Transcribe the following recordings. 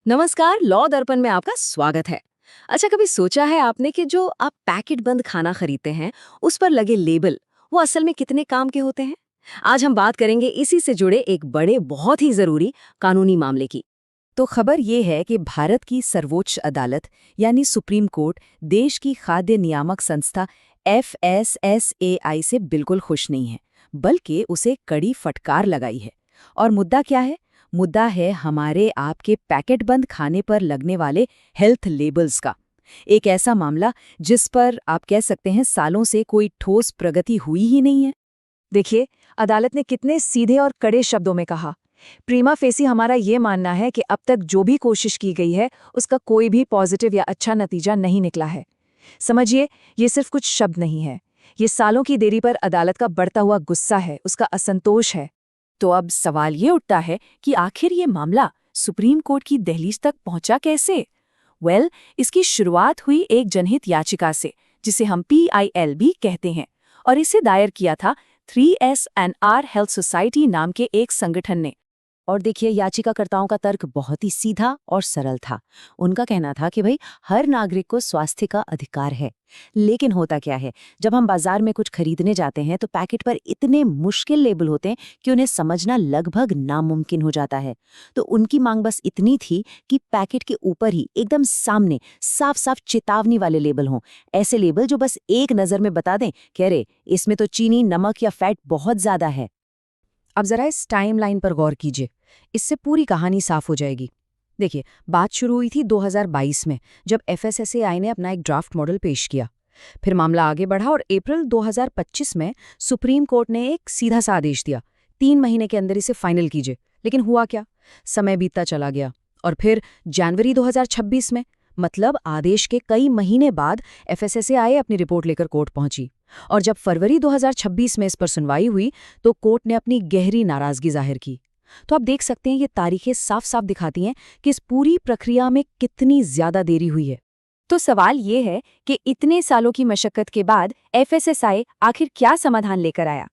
नमस्कार, लॉ दर्पण में आपका स्वागत है। अच्छा, कभी सोचा है आपने कि जो आप पैकेट बंद खाना खरीदते हैं, उस पर लगे लेबल, वो असल में कितने काम के होते हैं? आज हम बात करेंगे इसी से जुड़े एक बड़े, बहुत ही जरूरी कानूनी मामले की। तो खबर ये है कि भारत की सर्वोच्च अदालत यानी सुप्रीम कोर्ट देश की खाद्य नियामक संस्था FSSAI से बिल्कुल खुश नहीं है, बल्कि उसे कड़ी फटकार लगाई है। और मुद्दा क्या है? मुद्दा है हमारे आपके पैकेट बंद खाने पर लगने वाले हेल्थ लेबल्स का। एक ऐसा मामला जिस पर आप कह सकते हैं सालों से कोई ठोस प्रगति हुई ही नहीं है। देखिए, अदालत ने कितने सीधे और कड़े शब्दों में कहा। प्रीमा फेसी हमारा ये मानना है कि अब तक जो भी कोशिश की गई है उसका कोई भी पॉजिटिव या अच्छा नतीजा नहीं निकला है। समझिए, ये सिर्फ कुछ शब्द नहीं है, ये सालों की देरी पर अदालत का बढ़ता हुआ गुस्सा है, उसका असंतोष है। तो अब सवाल ये उठता है कि आखिर ये मामला सुप्रीम कोर्ट की दहलीज तक पहुंचा कैसे? इसकी शुरुआत हुई एक जनहित याचिका से, जिसे हम PIL भी कहते हैं, और इसे दायर किया था 3S&R हेल्थ सोसाइटी नाम के एक संगठन ने। और देखिए, याचिकाकर्ताओं का तर्क बहुत ही सीधा और सरल था। उनका कहना था कि भाई, हर नागरिक को स्वास्थ्य का अधिकार है। लेकिन होता क्या है, जब हम बाजार में कुछ खरीदने जाते हैं तो पैकेट पर इतने मुश्किल लेबल होते हैं कि उन्हें समझना लगभग नामुमकिन हो जाता है। तो उनकी मांग बस इतनी थी कि पैकेट के ऊपर ही एकदम सामने साफ साफ चेतावनी वाले लेबल हों। ऐसे लेबल जो बस एक नज़र में बता दें कि अरे, इसमें तो चीनी, नमक या फैट बहुत ज्यादा है। अब जरा इस टाइमलाइन पर गौर कीजिए, इससे पूरी कहानी साफ हो जाएगी। देखिए, बात शुरू हुई थी 2022 में, जब FSSAI ने अपना एक ड्राफ्ट मॉडल पेश किया। फिर मामला आगे बढ़ा और अप्रैल 2025 में सुप्रीम कोर्ट ने एक सीधा सा आदेश दिया, 3 महीने के अंदर इसे फाइनल कीजिए। लेकिन हुआ क्या? समय बीतता चला गया और फिर जनवरी 2026 में, मतलब आदेश के कई महीने बाद, FSSAI अपनी रिपोर्ट लेकर कोर्ट पहुंची। और जब फरवरी 2026 में इस पर सुनवाई हुई तो कोर्ट ने अपनी गहरी नाराजगी जाहिर की। तो आप देख सकते हैं, ये तारीखें साफ साफ दिखाती हैं कि इस पूरी प्रक्रिया में कितनी ज्यादा देरी हुई है। तो सवाल ये है कि इतने सालों की मशक्कत के बाद FSSAI आखिर क्या समाधान लेकर आया?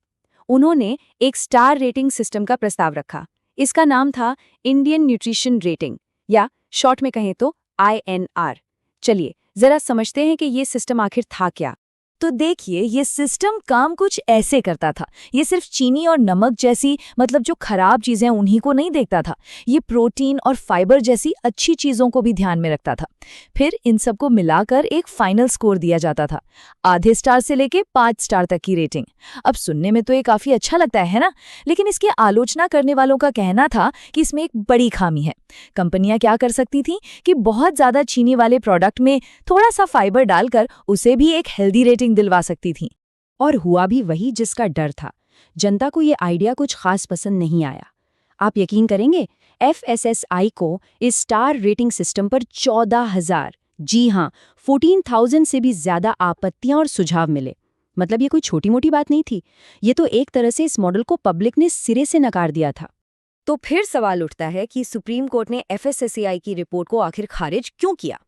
उन्होंने एक स्टार रेटिंग सिस्टम का प्रस्ताव रखा। इसका नाम था इंडियन न्यूट्रिशन रेटिंग, या शॉर्ट में कहें तो INR। चलिए जरा समझते हैं कि ये सिस्टम आखिर था क्या। तो देखिए, ये सिस्टम काम कुछ ऐसे करता था। ये सिर्फ चीनी और नमक जैसी, मतलब जो खराब चीजें उन्हीं को नहीं देखता था, ये प्रोटीन और फाइबर जैसी अच्छी चीजों को भी ध्यान में रखता था। फिर इन सबको मिलाकर एक फाइनल स्कोर दिया जाता था, आधे स्टार से लेके 5 स्टार तक की रेटिंग। अब सुनने में तो ये काफी अच्छा लगता है ना? लेकिन इसकी आलोचना करने वालों का कहना था कि इसमें एक बड़ी खामी है। कंपनियां क्या कर सकती थीं कि बहुत ज्यादा चीनी वाले प्रोडक्ट में थोड़ा सा फाइबर डालकर उसे भी एक हेल्दी रेटिंग दिलवा सकती थीं। और हुआ भी वही जिसका डर था। जनता को ये आइडिया कुछ खास पसंद नहीं आया। आप यकीन करेंगे, FSSAI को इस स्टार रेटिंग सिस्टम पर 14,000, जी हां, 14,000 से भी ज्यादा आपत्तियां और सुझाव मिले। मतलब ये कोई छोटी मोटी बात नहीं थी। ये तो एक तरह से इस मॉडल को पब्लिक ने सिरे से नकार दिया था। तो फिर सवाल उठता है कि सुप्रीम कोर्ट ने FSSAI की रिपोर्ट को आखिर खारिज क्यों किया?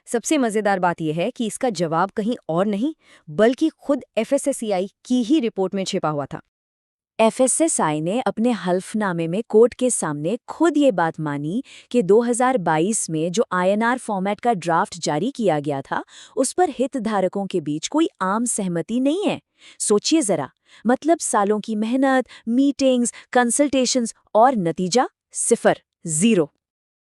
सबसे मजेदार बात यह है कि इसका जवाब कहीं और नहीं, बल्कि खुद FSSAI की ही रिपोर्ट में छिपा हुआ था। FSSAI ने अपने हल्फनामे में कोर्ट के सामने खुद ये बात मानी कि 2022 में जो INR फॉर्मेट का ड्राफ्ट जारी किया गया था, उस पर हितधारकों के बीच कोई आम सहमति नहीं है। सोचिए जरा, मतलब सालों की मेहनत, मीटिंग्स, कंसल्टेशंस, और नतीजा सिफर, जीरो।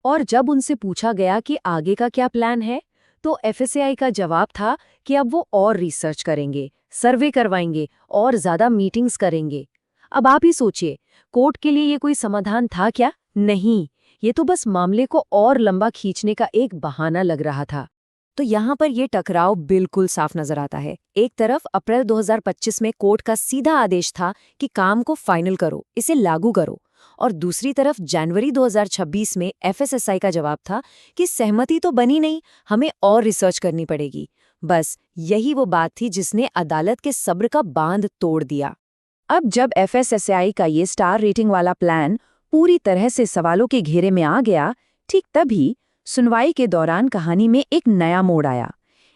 और जब उनसे पूछा गया कि आगे का क्या प्लान है, तो FSAI का जवाब था कि अब वो और रिसर्च करेंगे, सर्वे करवाएंगे और ज्यादा मीटिंग्स करेंगे। अब आप ही सोचिए, कोर्ट के लिए ये कोई समाधान था क्या? नहीं, ये तो बस मामले को और लंबा खींचने का एक बहाना लग रहा था। तो यहाँ पर ये टकराव बिल्कुल साफ नजर आता है। एक तरफ अप्रैल 2025 में कोर्ट का सीधा आदेश था कि काम को फाइनल करो, इसे लागू करो, और दूसरी तरफ जनवरी 2026 में FSSAI का जवाब था कि सहमति तो बनी नहीं, हमें और रिसर्च करनी पड़ेगी। बस यही वो बात थी जिसने अदालत के सब्र का बांध तोड़ दिया। अब जब FSSAI का ये स्टार रेटिंग वाला प्लान पूरी तरह से सवालों के घेरे में आ गया, ठीक तभी सुनवाई के दौरान कहानी में एक नया मोड़ आया।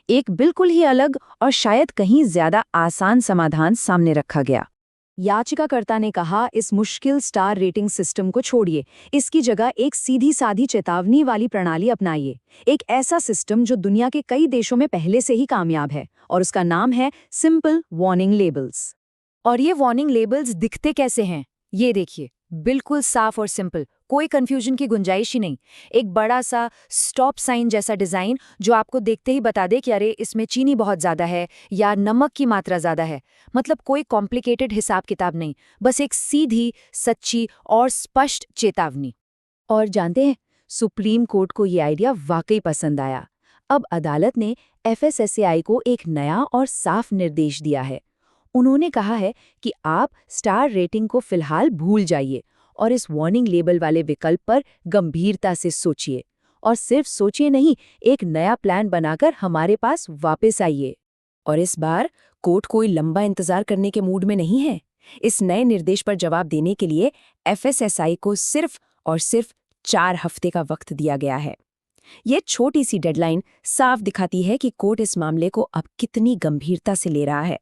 एक बिल्कुल ही अलग और शायद कहीं ज्यादा आसान समाधान सामने रखा गया। याचिकाकर्ता ने कहा, इस मुश्किल स्टार रेटिंग सिस्टम को छोड़िए, इसकी जगह एक सीधी साधी चेतावनी वाली प्रणाली अपनाइए। एक ऐसा सिस्टम जो दुनिया के कई देशों में पहले से ही कामयाब है, और उसका नाम है सिंपल वार्निंग लेबल्स। और ये वार्निंग लेबल्स दिखते कैसे हैं? ये देखिए, बिल्कुल साफ और सिंपल, कोई कंफ्यूजन की गुंजाइश ही नहीं। एक बड़ा सा स्टॉप साइन जैसा डिजाइन जो आपको देखते ही बता दे कि अरे इसमें चीनी बहुत ज्यादा है या नमक की मात्रा ज्यादा है। मतलब कोई कॉम्प्लिकेटेड हिसाब किताब नहीं, बस एक सीधी, सच्ची और स्पष्ट चेतावनी। और जानते हैं, सुप्रीम कोर्ट को ये आइडिया वाकई पसंद आया। अब अदालत ने FSSAI को एक नया और साफ निर्देश दिया है। उन्होंने कहा है कि आप स्टार रेटिंग को फिलहाल भूल जाइए और इस वार्निंग लेबल वाले विकल्प पर गंभीरता से सोचिए। और सिर्फ सोचिए नहीं, एक नया प्लान बनाकर हमारे पास वापस आइए। और इस बार कोर्ट कोई लंबा इंतजार करने के मूड में नहीं है। इस नए निर्देश पर जवाब देने के लिए FSSAI को सिर्फ और सिर्फ 4 हफ्ते का वक्त दिया गया है। ये छोटी सी डेडलाइन साफ दिखाती है कि कोर्ट इस मामले को अब कितनी गंभीरता से ले रहा है।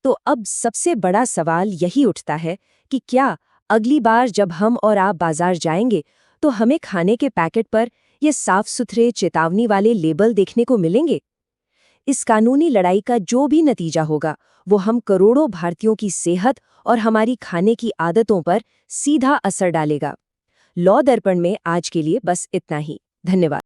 तो अब सबसे बड़ा सवाल यही उठता है कि क्या अगली बार जब हम और आप बाजार जाएंगे तो हमें खाने के पैकेट पर ये साफ सुथरे चेतावनी वाले लेबल देखने को मिलेंगे? इस कानूनी लड़ाई का जो भी नतीजा होगा, वो हम करोड़ों भारतीयों की सेहत और हमारी खाने की आदतों पर सीधा असर डालेगा। लॉ दर्पण में आज के लिए बस इतना ही। धन्यवाद।